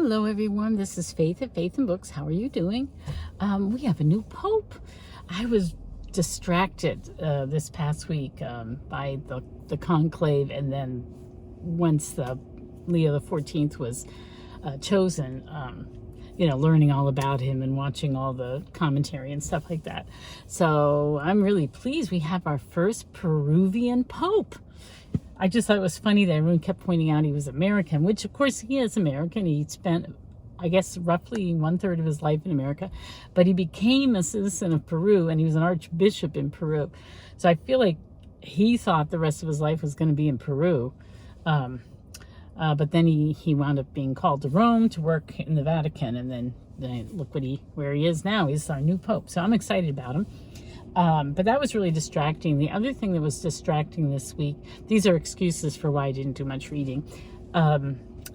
Hello everyone, this is Faith at Faith and Books. How are you doing? We have a new Pope. I was distracted this past week by the conclave, and then once Leo the 14th was chosen, learning all about him and watching all the commentary and stuff like that. So I'm really pleased we have our first Peruvian Pope. I just thought it was funny that everyone kept pointing out he was American, which of course he is American. He spent, I guess, roughly 1/3 of his life in America, but he became a citizen of Peru, and he was an archbishop in Peru. So I feel like he thought the rest of his life was going to be in Peru. But then he wound up being called to Rome to work in the Vatican, and then look where he is now. He's our new Pope. So I'm excited about him. But that was really distracting. The other thing that was distracting this week, these are excuses for why I didn't do much reading,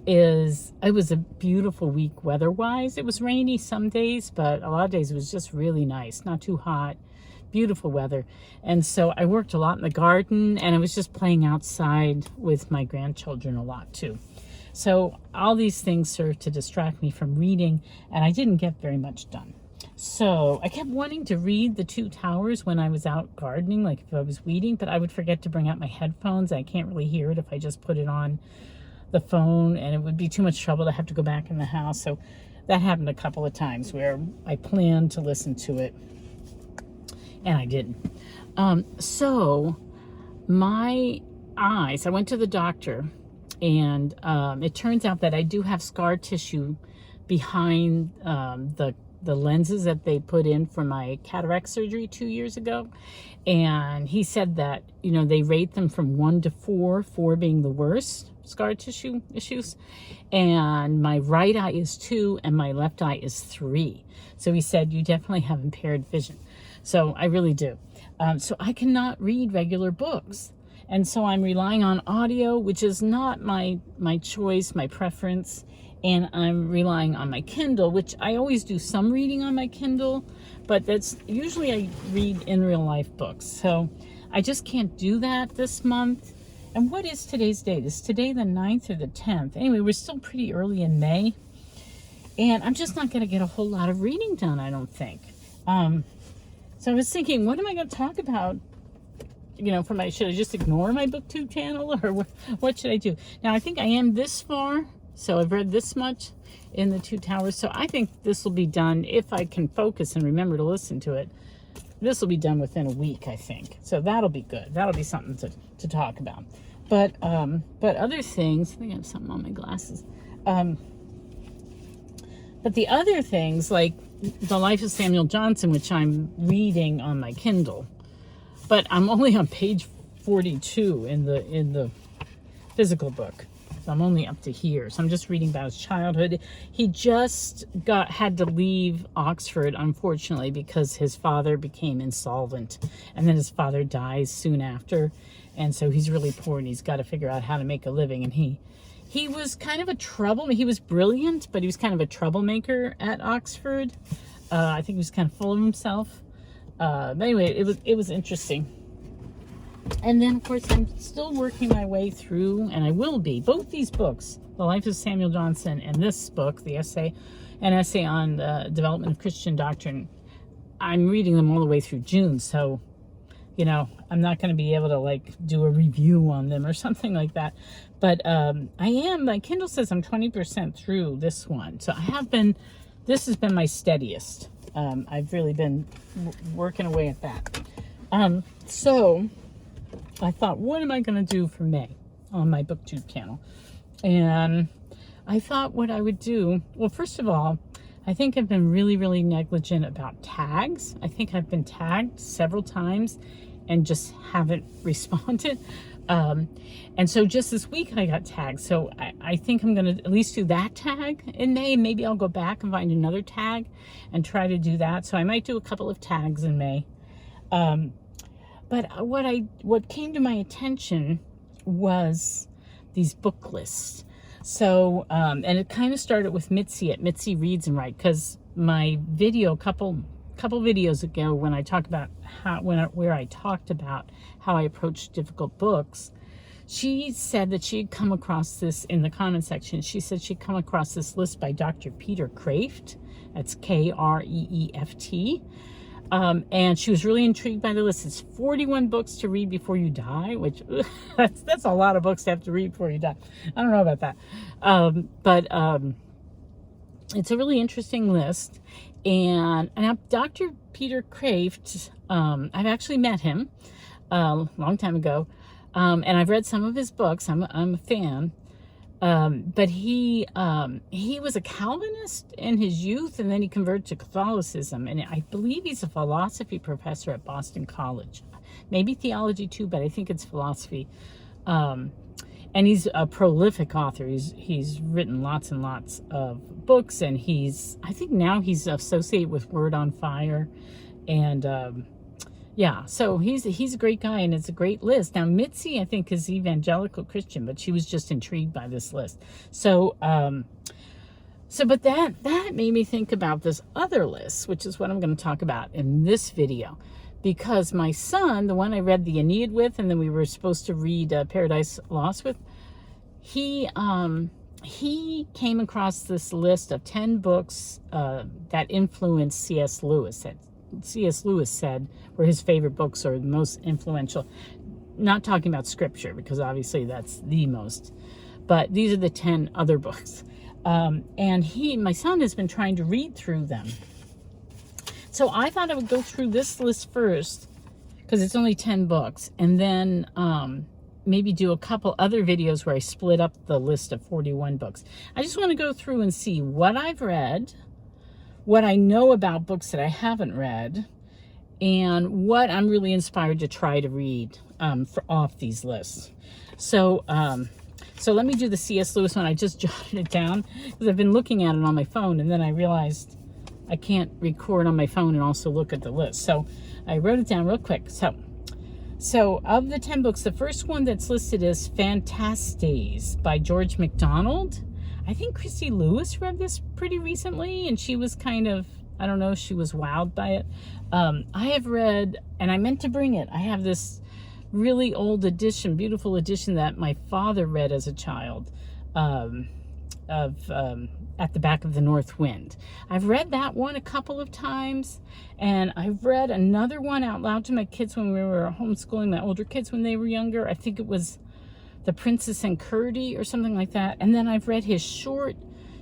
is it was a beautiful week weather-wise. It was rainy some days, but a lot of days it was just really nice, not too hot, beautiful weather. And so I worked a lot in the garden, and I was just playing outside with my grandchildren a lot too. So all these things served to distract me from reading, and I didn't get very much done. So I kept wanting to read The Two Towers when I was out gardening, like if I was weeding, but I would forget to bring out my headphones. I can't really hear it if I just put it on the phone, and it would be too much trouble to have to go back in the house. So that happened a couple of times where I planned to listen to it and I didn't. So my eyes, I went to the doctor, and it turns out that I do have scar tissue behind the lenses that they put in for my cataract surgery 2 years ago. And he said that, they rate them from 1 to 4, 4 being the worst scar tissue issues. And my right eye is 2 and my left eye is 3. So he said, you definitely have impaired vision. So I really do. So I cannot read regular books. And so I'm relying on audio, which is not my choice, my preference. And I'm relying on my Kindle, which I always do some reading on my Kindle, but that's usually I read in real life books. So I just can't do that this month. And what is today's date? Is today the 9th or the 10th? Anyway, we're still pretty early in May. And I'm just not going to get a whole lot of reading done, I don't think. So I was thinking, what am I going to talk about? Should I just ignore my BookTube channel, or what should I do? Now, I think I am this far. So I've read this much in The Two Towers. So I think this will be done, if I can focus and remember to listen to it. This will be done within a week, I think. So that'll be good. That'll be something to talk about. But other things, I think I have something on my glasses. But the other things, like The Life of Samuel Johnson, which I'm reading on my Kindle, but I'm only on page 42 in the physical book. So I'm only up to here. So I'm just reading about his childhood. He just had to leave Oxford, unfortunately, because his father became insolvent. And then his father dies soon after. And so he's really poor, and he's got to figure out how to make a living. And he was kind of he was brilliant, but he was kind of a troublemaker at Oxford. I think he was kind of full of himself. But anyway, it was interesting. And then, of course, I'm still working my way through, and I will be, both these books, The Life of Samuel Johnson and this book, an essay on the development of Christian doctrine. I'm reading them all the way through June, so, I'm not going to be able to, do a review on them or something like that. But my Kindle says I'm 20% through this one. So this has been my steadiest. I've really been working away at that. So I thought, what am I going to do for May on my BookTube channel? And I thought what I would do, well, first of all, I think I've been really, really negligent about tags. I think I've been tagged several times and just haven't responded. And so just this week I got tagged. So I think I'm going to at least do that tag in May. Maybe I'll go back and find another tag and try to do that. So I might do a couple of tags in May. But what came to my attention was these book lists. So, and it kind of started with Mitzi at Mitzi Reads and Write, because my video, couple videos ago, when I talked about where I talked about how I approach difficult books, she said that she had come across this in the comment section. She said she'd come across this list by Dr. Peter Kreeft. That's Kreeft. And she was really intrigued by the list. It's 41 books to read before you die, which that's a lot of books to have to read before you die. I don't know about that. But it's a really interesting list. And now Dr. Peter Kreeft, I've actually met him a long time ago. And I've read some of his books. I'm a fan. But he was a Calvinist in his youth, and then he converted to Catholicism. And I believe he's a philosophy professor at Boston College. Maybe theology too, but I think it's philosophy. And he's a prolific author. He's written lots and lots of books, and I think now he's associated with Word on Fire. And yeah, so he's a great guy, and it's a great list. Now, Mitzi, I think, is evangelical Christian, but she was just intrigued by this list. But that made me think about this other list, which is what I'm going to talk about in this video. Because my son, the one I read the Aeneid with, and then we were supposed to read Paradise Lost with, he came across this list of 10 books that influenced C.S. Lewis, that C.S. Lewis said were his favorite books or the most influential. Not talking about scripture, because obviously that's the most, but these are the 10 other books. And my son has been trying to read through them. So I thought I would go through this list first, because it's only 10 books, and then maybe do a couple other videos where I split up the list of 41 books. I just want to go through and see what I've read, what I know about books that I haven't read, and what I'm really inspired to try to read off these lists. So let me do the C.S. Lewis one. I just jotted it down because I've been looking at it on my phone, and then I realized I can't record on my phone and also look at the list. So I wrote it down real quick. So of the 10 books, the first one that's listed is Phantastes by George MacDonald. I think Christy Lewis read this pretty recently, and she was kind of, I don't know, she was wowed by it. I have read, and I meant to bring it, I have this really old edition, beautiful edition that my father read as a child of At the Back of the North Wind. I've read that one a couple of times, and I've read another one out loud to my kids when we were homeschooling my older kids when they were younger. I think it was The Princess and Curdie or something like that. And then I've read his short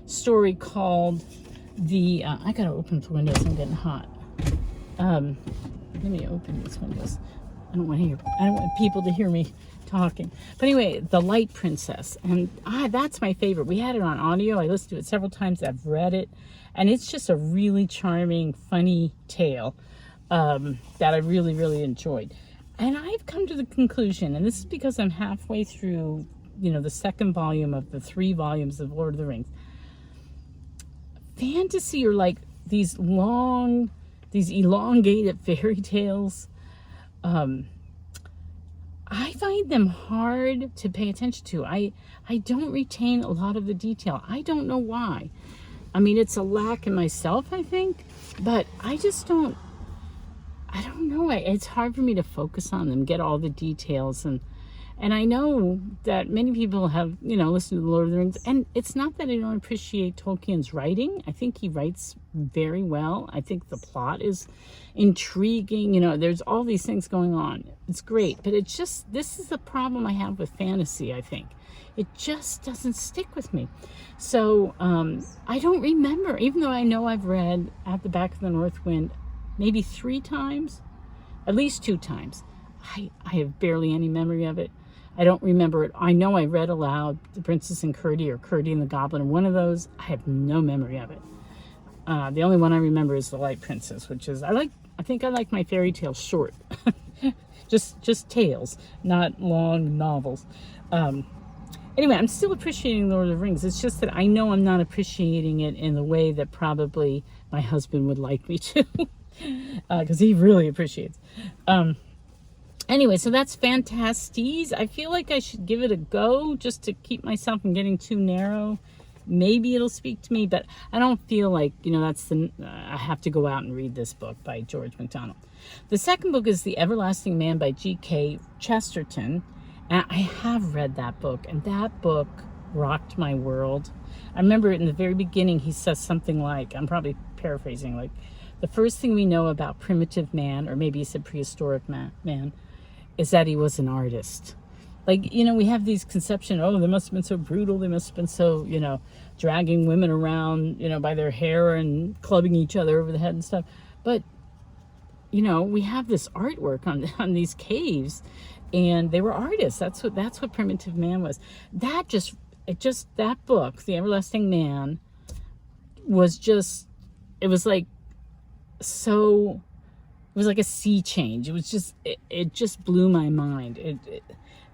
story called I gotta open the windows, I'm getting hot. Let me open these windows. I don't want people to hear me talking. But anyway, The Light Princess. And that's my favorite. We had it on audio. I listened to it several times. I've read it. And it's just a really charming, funny tale that I really, really enjoyed. And I've come to the conclusion, and this is because I'm halfway through, the second volume of the 3 volumes of Lord of the Rings. Fantasy are like these elongated fairy tales. I find them hard to pay attention to. I don't retain a lot of the detail. I don't know why. I mean, it's a lack in myself, I think, but I don't know. It's hard for me to focus on them, get all the details. And I know that many people have, listened to The Lord of the Rings. And it's not that I don't appreciate Tolkien's writing. I think he writes very well. I think the plot is intriguing. There's all these things going on. It's great. But this is the problem I have with fantasy, I think. It just doesn't stick with me. So I don't remember, even though I know I've read At the Back of the North Wind maybe 3 times, at least 2 times. I have barely any memory of it. I don't remember it. I know I read aloud The Princess and Curdie or Curdie and the Goblin, or one of those. I have no memory of it. The only one I remember is The Light Princess, which is, I think I like my fairy tales short. just tales, not long novels. Anyway, I'm still appreciating Lord of the Rings. It's just that I know I'm not appreciating it in the way that probably my husband would like me to, because he really appreciates. Anyway, so that's Phantastes. I feel like I should give it a go just to keep myself from getting too narrow. Maybe it'll speak to me, but I don't feel like, I have to go out and read this book by George MacDonald. The second book is The Everlasting Man by G.K. Chesterton. And I have read that book, and that book rocked my world. I remember in the very beginning, he says something like, I'm probably paraphrasing, like, the first thing we know about primitive man, or maybe he said prehistoric man, is that he was an artist. Like, we have these conceptions, oh, they must have been so brutal, they must have been so, dragging women around, by their hair and clubbing each other over the head and stuff. But, we have this artwork on these caves, and they were artists. That's what primitive man was. That book, The Everlasting Man, was just, it was like a sea change. It was just, it just blew my mind. It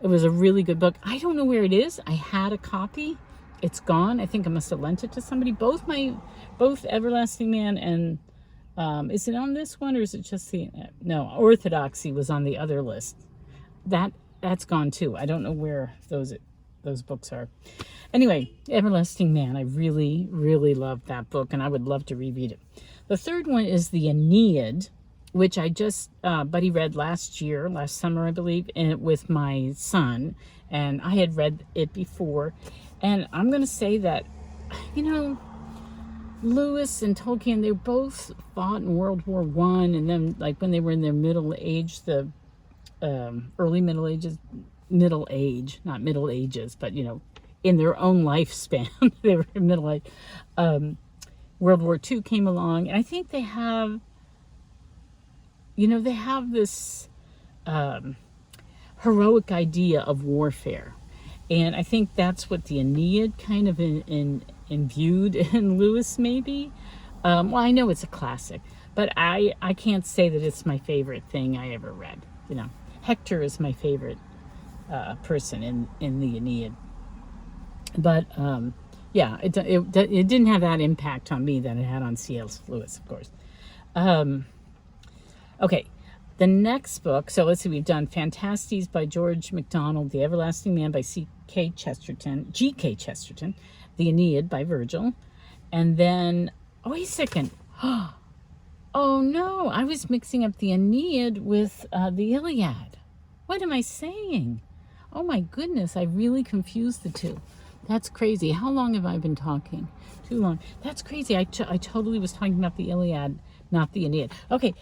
was a really good book. I don't know where it is. I had a copy. It's gone. I think I must have lent it to somebody. Both Everlasting Man and, is it on this one, or is it just no, Orthodoxy was on the other list. That's gone too. I don't know where those books are. Anyway, Everlasting Man. I really, really loved that book, and I would love to reread it. The third one is the Aeneid, which I just, Buddy read last summer, I believe, with my son, and I had read it before. And I'm going to say that, Lewis and Tolkien, they both fought in World War I, and then, like, when they were in their middle age, the early Middle Age, not Middle Ages, but, in their own lifespan, they were in middle age. World War II came along, and I think they have, they have this heroic idea of warfare. And I think that's what the Aeneid kind of imbued in Lewis, maybe. Well, I know it's a classic, but I can't say that it's my favorite thing I ever read. Hector is my favorite person in the Aeneid. But yeah, it didn't have that impact on me that it had on C.S. Lewis, of course. Okay, the next book, so let's see, we've done Phantastes by George MacDonald, The Everlasting Man by G.K. Chesterton, The Aeneid by Virgil, and then, oh, wait a second. Oh no, I was mixing up the Aeneid with the Iliad. What am I saying? Oh my goodness, I really confused the two. That's crazy. How long have I been talking? Too long. That's crazy. I totally was talking about the Iliad, not the Aeneid. Okay,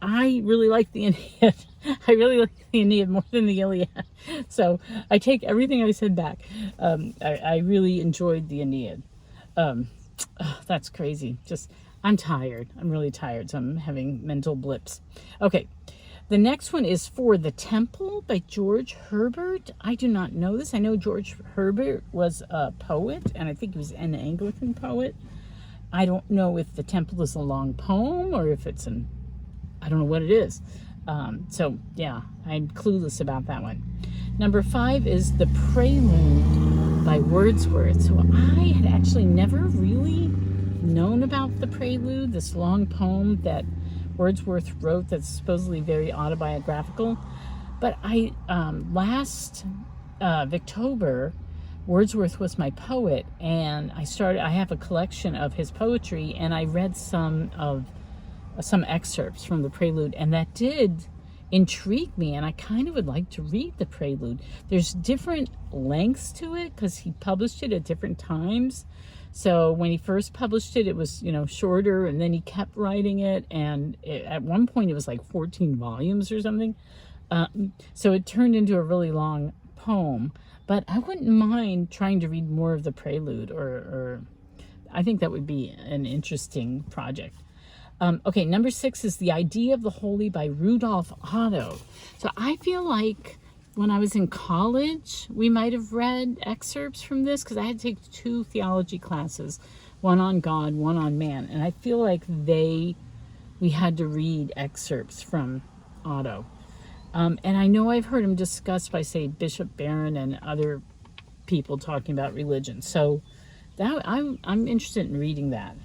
I really like the Aeneid. I really like the Aeneid more than the Iliad. So I take everything I said back. I really enjoyed the Aeneid. That's crazy. I'm tired. I'm really tired, so I'm having mental blips. Okay, the next one is For the Temple by George Herbert. I do not know this. I know George Herbert was a poet, and I think he was an Anglican poet. I don't know if The Temple is a long poem or if it's I don't know what it is. So yeah, I'm clueless about that one. Number 5 is The Prelude by Wordsworth. So I had actually never really known about The Prelude, this long poem that Wordsworth wrote that's supposedly very autobiographical. But last Victober, Wordsworth was my poet, and I have a collection of his poetry, and I read some excerpts from The Prelude, and that did intrigue me, and I kind of would like to read The Prelude. There's different lengths to it because he published it at different times. So when he first published it, it was, shorter, and then he kept writing it, and at one point it was like 14 volumes or something. So it turned into a really long poem, but I wouldn't mind trying to read more of The Prelude, or I think that would be an interesting project. Okay, number 6 is The Idea of the Holy by Rudolf Otto. So I feel like when I was in college, we might have read excerpts from this, because I had to take 2 theology classes, one on God, one on man. And I feel like we had to read excerpts from Otto. And I know I've heard him discussed by, say, Bishop Barron and other people talking about religion. So I'm interested in reading that.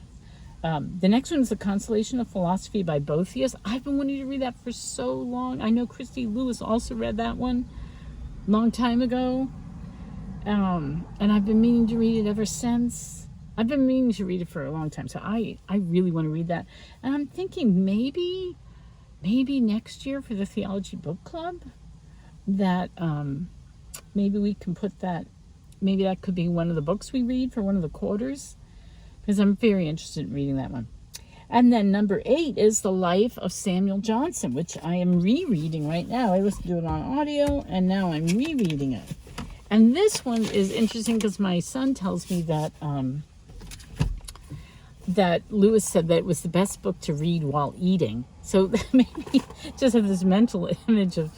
The next one is The Consolation of Philosophy by Beothius. I've been wanting to read that for so long. I know Christy Lewis also read that one a long time ago. And I've been meaning to read it ever since. I've been meaning to read it for a long time. So I really want to read that. And I'm thinking maybe next year for the Theology Book Club that maybe we can put that, maybe that could be one of the books we read for one of the quarters, because I'm very interested in reading that one. And then number 8 is The Life of Samuel Johnson, which I am rereading right now. I listened to it on audio, and now I'm rereading it. And this one is interesting because my son tells me that that Lewis said that it was the best book to read while eating. So maybe just have this mental image of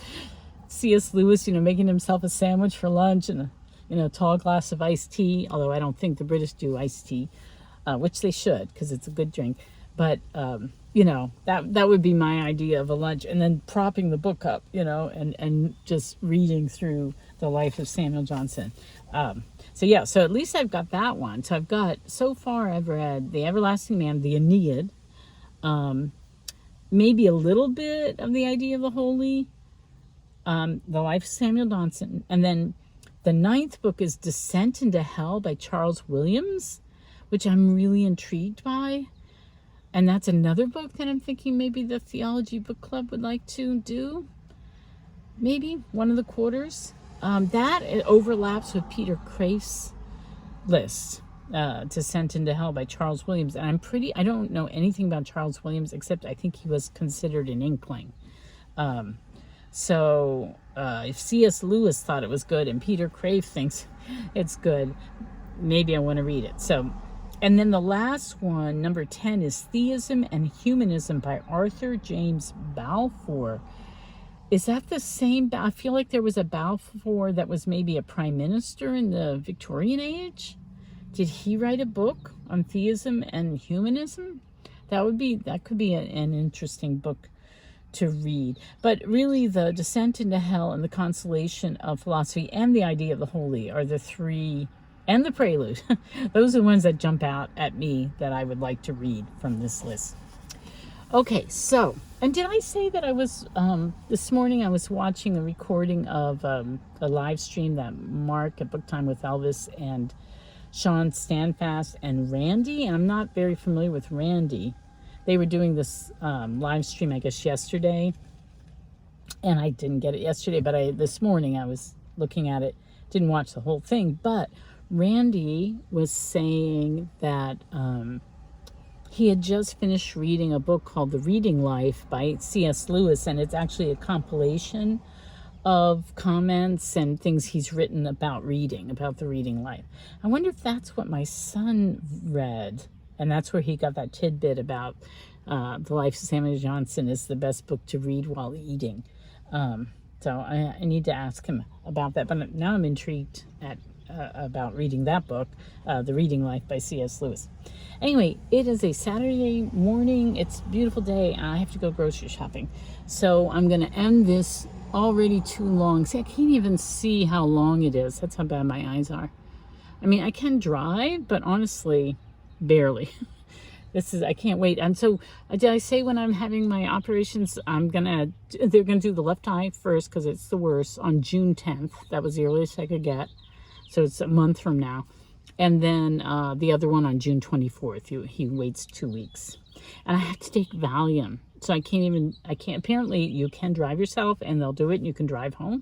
C.S. Lewis, making himself a sandwich for lunch and a tall glass of iced tea. Although I don't think the British do iced tea, which they should because it's a good drink. But that would be my idea of a lunch, and then propping the book up, and just reading through The Life of Samuel Johnson. So at least I've got that one. So so far I've read The Everlasting Man, the Aeneid, maybe a little bit of The Idea of the Holy, The Life of Samuel Johnson, and then the 9th book is Descent into Hell by Charles Williams, which I'm really intrigued by. And that's another book that I'm thinking maybe the Theology Book Club would like to do. Maybe one of the quarters. It overlaps with Peter Craif's list, Descent into Hell by Charles Williams. And I don't know anything about Charles Williams, except I think he was considered an inkling. If C.S. Lewis thought it was good and Peter Craif thinks it's good, maybe I want to read it. And then the last one, number 10, is Theism and Humanism by Arthur James Balfour. Is that the same? I feel like there was a Balfour that was maybe a prime minister in the Victorian age. Did he write a book on theism and humanism? That could be an interesting book to read. But really, the Descent into Hell and the Consolation of Philosophy and The Idea of the Holy are the three, and the Prelude. Those are the ones that jump out at me that I would like to read from this list. Okay, and did I say that I was, this morning I was watching a recording of a live stream that Mark at Book Time with Elvis and Sean Standfast and Randy, and I'm not very familiar with Randy. They were doing this live stream, I guess, yesterday, and I didn't get it yesterday, but this morning I was looking at it, didn't watch the whole thing, but Randy was saying that he had just finished reading a book called The Reading Life by C.S. Lewis, and it's actually a compilation of comments and things he's written about reading, about the reading life. I wonder if that's what my son read, and that's where he got that tidbit about The Life of Samuel Johnson is the best book to read while eating. So I need to ask him about that, but now I'm intrigued about reading that book, The Reading Life by C.S. Lewis. Anyway, it is a Saturday morning. It's a beautiful day, and I have to go grocery shopping. So I'm going to end this already too long. See, I can't even see how long it is. That's how bad my eyes are. I mean, I can drive, but honestly, barely. I can't wait. And so, did I say when I'm having my operations, they're going to do the left eye first because it's the worst on June 10th. That was the earliest I could get. So it's a month from now. And then the other one on June 24th. He waits 2 weeks. And I have to take Valium. So apparently you can drive yourself and they'll do it and you can drive home.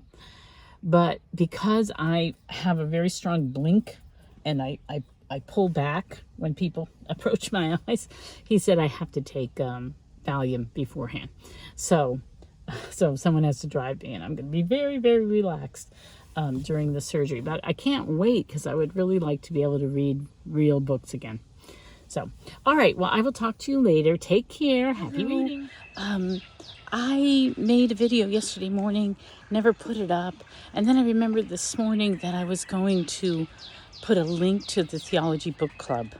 But because I have a very strong blink and I pull back when people approach my eyes, he said I have to take Valium beforehand. So someone has to drive me and I'm going to be very, very relaxed during the surgery. But I can't wait because I would really like to be able to read real books again. So, all right. Well, I will talk to you later. Take care. Happy reading. I made a video yesterday morning, never put it up. And then I remembered this morning that I was going to put a link to the Theology Book Club.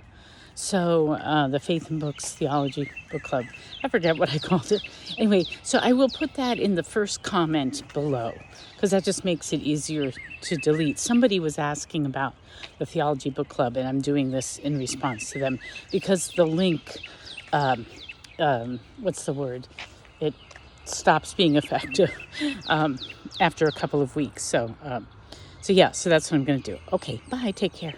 So, the Faith and Books Theology Book Club. I forget what I called it. Anyway, so I will put that in the first comment below because that just makes it easier to delete. Somebody was asking about the Theology Book Club, and I'm doing this in response to them because the link, what's the word? It stops being effective after a couple of weeks. So that's what I'm going to do. Okay, bye. Take care.